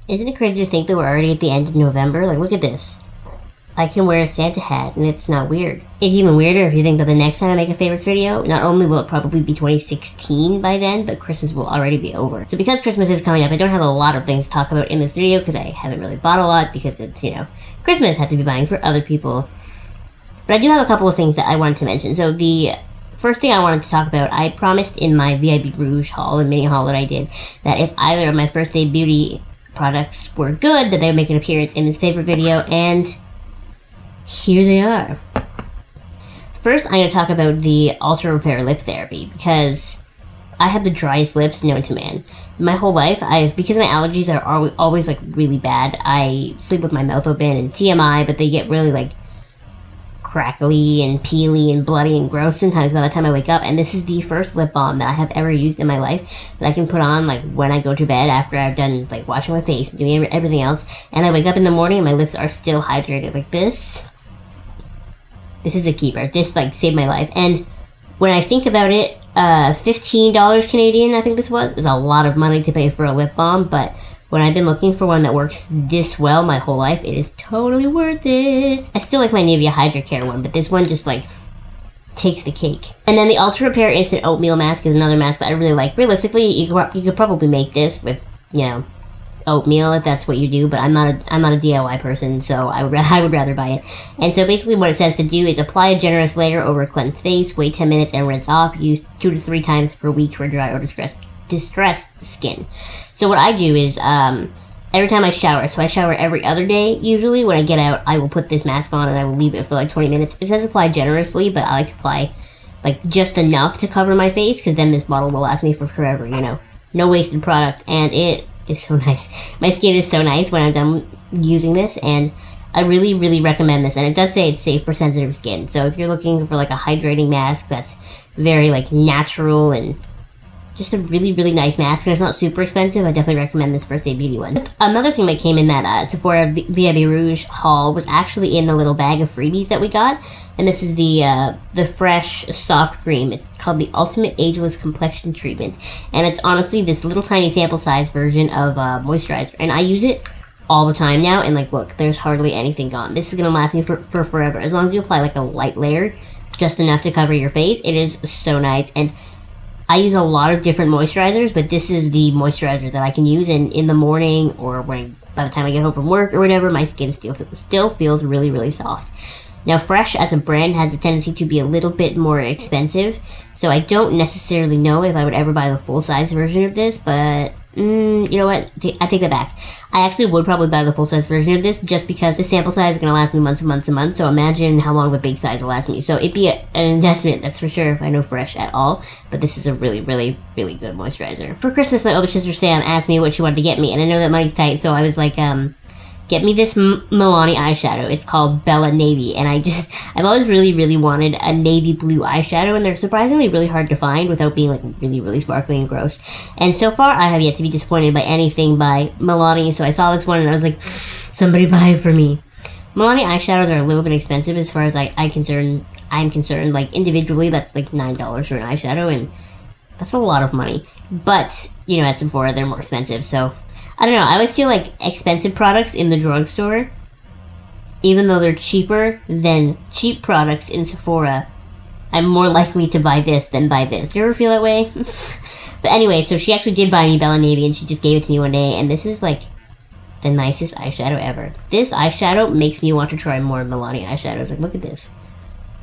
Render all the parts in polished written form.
Isn't it crazy to think that we're already at the end of November? Like, look at this. I can wear a Santa hat, and it's not weird. It's even weirder if you think that the next time I make a favorites video, not only will it probably be 2016 by then, but Christmas will already be over. So because Christmas is coming up, I don't have a lot of things to talk about in this video, because I haven't really bought a lot, because it's, you know, Christmas, I have to be buying for other people. But I do have a couple of things that I wanted to mention. So the first thing I wanted to talk about, I promised in my VIB Rouge haul, and mini haul that I did, that if either of my First Aid Beauty products were good, that they would make an appearance in this favorite video, and here they are. First, I'm going to talk about the Ultra Repair Lip Therapy, because I have the driest lips known to man. My whole life, because my allergies are always like really bad, I sleep with my mouth open, and TMI, but they get really like crackly and peely and bloody and gross sometimes by the time I wake up. And this is the first lip balm that I have ever used in my life that I can put on like when I go to bed after I've done like washing my face and doing everything else, and I wake up in the morning and my lips are still hydrated. Like this is a keeper. This like saved my life. And when I think about it, $15 Canadian, I think this was, is a lot of money to pay for a lip balm, but when I've been looking for one that works this well my whole life, it is totally worth it. I still like my Nivea Hydra Care one, but this one just like takes the cake. And then the Ultra Repair Instant Oatmeal Mask is another mask that I really like. Realistically, you could probably make this with, you know, oatmeal if that's what you do, but I'm not a DIY person, so I would rather buy it. And so basically what it says to do is apply a generous layer over a cleansed face, wait 10 minutes and rinse off. Use 2 to 3 times per week for dry or distressed skin. So what I do is every time I shower, so I shower every other day usually, when I get out I will put this mask on and I will leave it for like 20 minutes. It says apply generously, but I like to apply like just enough to cover my face, because then this bottle will last me for forever, you know. No wasted product, and it is so nice. My skin is so nice when I'm done using this, and I really, really recommend this. And it does say it's safe for sensitive skin. So if you're looking for like a hydrating mask that's very like natural and just a really, really nice mask, and it's not super expensive, I definitely recommend this First Aid Beauty one. Another thing that came in that Sephora VIB Rouge haul was actually in the little bag of freebies that we got. And this is the Fresh Soft Cream. It's called the Ultimate Ageless Complexion Treatment. And it's honestly this little tiny sample size version of moisturizer. And I use it all the time now. And like, look, there's hardly anything gone. This is going to last me for forever. As long as you apply like a light layer, just enough to cover your face. It is so nice. And I use a lot of different moisturizers, but this is the moisturizer that I can use in the morning, or by the time I get home from work or whatever, my skin still feels really, really soft. Now, Fresh as a brand has a tendency to be a little bit more expensive, so I don't necessarily know if I would ever buy the full-size version of this, but you know what? I take that back. I actually would probably buy the full-size version of this, just because the sample size is going to last me months and months and months, so imagine how long the big size will last me. So it'd be an investment, that's for sure, if I know Fresh at all, but this is a really, really, really good moisturizer. For Christmas, my older sister Sam asked me what she wanted to get me, and I know that money's tight, so I was like, get me this Milani eyeshadow. It's called Bella Navy, and I've always really, really wanted a navy blue eyeshadow, and they're surprisingly really hard to find without being like really, really sparkly and gross. And so far, I have yet to be disappointed by anything by Milani, so I saw this one and I was like, somebody buy it for me. Milani eyeshadows are a little bit expensive as far as I'm concerned. Like individually, that's like $9 for an eyeshadow, and that's a lot of money. But, you know, at Sephora, they're more expensive, so I don't know, I always feel like expensive products in the drugstore, even though they're cheaper than cheap products in Sephora, I'm more likely to buy this than buy this. Do you ever feel that way? But anyway, so she actually did buy me Bella Navy, and she just gave it to me one day, and this is like the nicest eyeshadow ever. This eyeshadow makes me want to try more Milani eyeshadows. Like, look at this.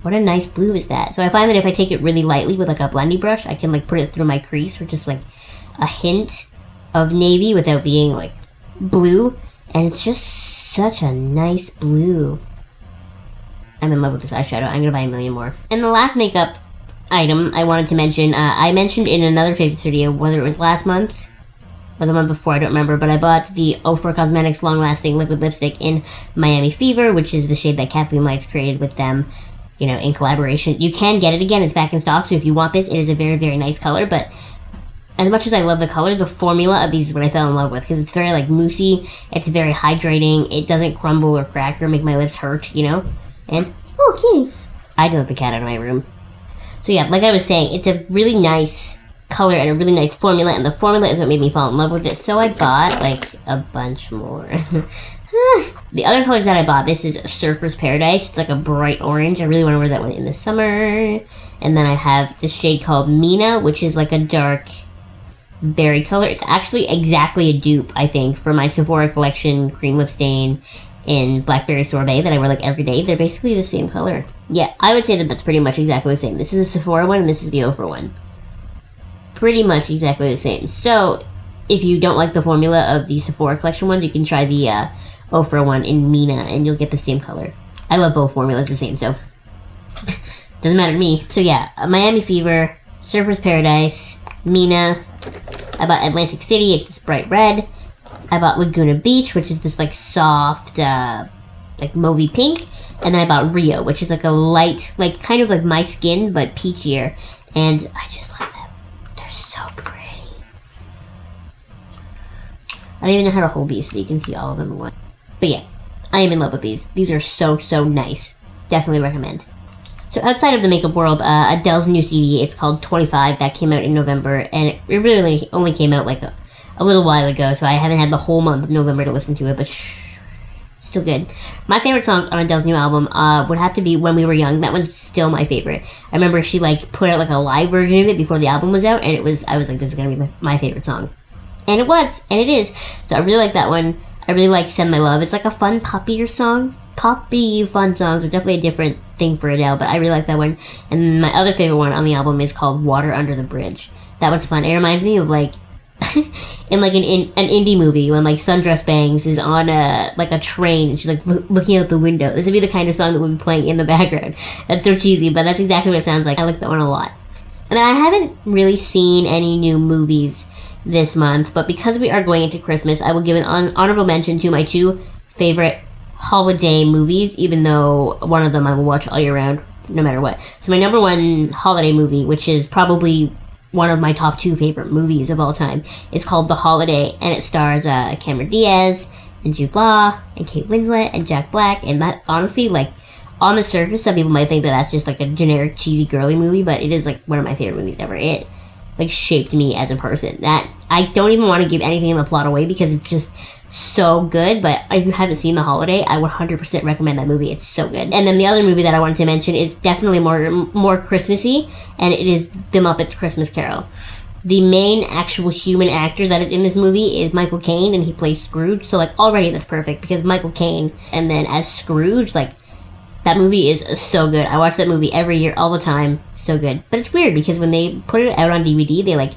What a nice blue is that? So I find that if I take it really lightly with like a blending brush, I can like put it through my crease for just like a hint of navy without being like blue, and it's just such a nice blue. I'm in love with this eyeshadow. I'm gonna buy a million more. And the last makeup item I wanted to mention, I mentioned in another favorites video, whether it was last month or the month before, I don't remember, but I bought the Ofra Cosmetics Long Lasting Liquid Lipstick in Miami Fever, which is the shade that Kathleen Lights created with them, you know, in collaboration. You can get it again, it's back in stock, so if you want this, it is a very, very nice color, but as much as I love the color, the formula of these is what I fell in love with, because it's very like moussey, it's very hydrating, it doesn't crumble or crack or make my lips hurt, you know? And, oh, kitty! I don't let the cat out of my room. So yeah, like I was saying, it's a really nice color and a really nice formula, and the formula is what made me fall in love with it. So I bought like a bunch more. The other colors that I bought, this is Surfer's Paradise. It's like a bright orange. I really want to wear that one in the summer. And then I have this shade called Mina, which is like a dark berry color. It's actually exactly a dupe, I think, for my Sephora collection cream lip stain in Blackberry Sorbet that I wear like every day. They're basically the same color. Yeah, I would say that that's pretty much exactly the same. This is a Sephora one and this is the Ofra one. Pretty much exactly the same. So if you don't like the formula of the Sephora collection ones, you can try the Ofra one in Mina and you'll get the same color. I love both formulas the same, so doesn't matter to me. So yeah, Miami Fever, Surfer's Paradise, Mina. I bought Atlantic City, it's this bright red. I bought Laguna Beach, which is this like soft, like mauvey pink. And then I bought Rio, which is like a light, like kind of like my skin, but peachier. And I just love them. They're so pretty. I don't even know how to hold these so you can see all of them in one. But yeah, I am in love with these. These are so, so nice. Definitely recommend. So outside of the makeup world, Adele's new CD, it's called 25, that came out in November, and it really only came out like a little while ago, so I haven't had the whole month of November to listen to it, but still good. My favorite song on Adele's new album would have to be When We Were Young. That one's still my favorite. I remember she like put out like a live version of it before the album was out, and I was like, this is gonna be my favorite song. And it was, and it is. So I really like that one. I really like Send My Love. It's like a fun poppier song. Poppy fun songs are definitely a different thing for Adele, but I really like that one. And my other favorite one on the album is called Water Under the Bridge. That one's fun. It reminds me of like in like an indie movie when like Sundress Bangs is on a train and she's like looking out the window. This would be the kind of song that would be playing in the background. That's so cheesy, but that's exactly what it sounds like. I like that one a lot. And then I haven't really seen any new movies this month, but because we are going into Christmas, I will give an honorable mention to my two favorite holiday movies, even though one of them I will watch all year round, no matter what. So my number one holiday movie, which is probably one of my top two favorite movies of all time, is called The Holiday, and it stars Cameron Diaz, and Jude Law, and Kate Winslet, and Jack Black, and that, honestly, like, on the surface, some people might think that that's just, like, a generic, cheesy, girly movie, but it is, like, one of my favorite movies ever. It, like, shaped me as a person. That, I don't even want to give anything in the plot away, because it's just so good, but if you haven't seen The Holiday, I would 100% recommend that movie. It's so good. And then the other movie that I wanted to mention is definitely more Christmassy, and it is The Muppets Christmas Carol. The main actual human actor that is in this movie is Michael Caine, and he plays Scrooge, so like already that's perfect, because Michael Caine, and then as Scrooge, like, that movie is so good. I watch that movie every year, all the time. So good. But it's weird, because when they put it out on DVD, they like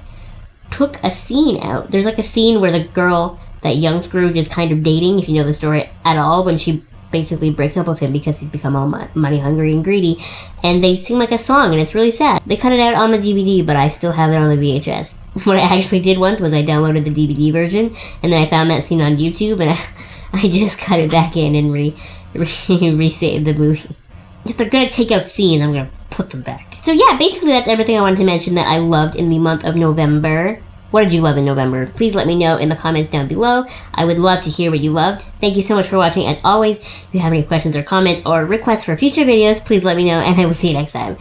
took a scene out. There's like a scene where the girl that young Scrooge is kind of dating, if you know the story at all, when she basically breaks up with him because he's become all money hungry and greedy, and they sing like a song, and it's really sad. They cut it out on the DVD, but I still have it on the VHS. What I actually did once was I downloaded the DVD version, and then I found that scene on YouTube, and I just cut it back in and resaved the movie. If they're gonna take out scenes, I'm gonna put them back. So yeah, basically that's everything I wanted to mention that I loved in the month of November. What did you love in November? Please let me know in the comments down below. I would love to hear what you loved. Thank you so much for watching. As always, if you have any questions or comments or requests for future videos, please let me know, and I will see you next time.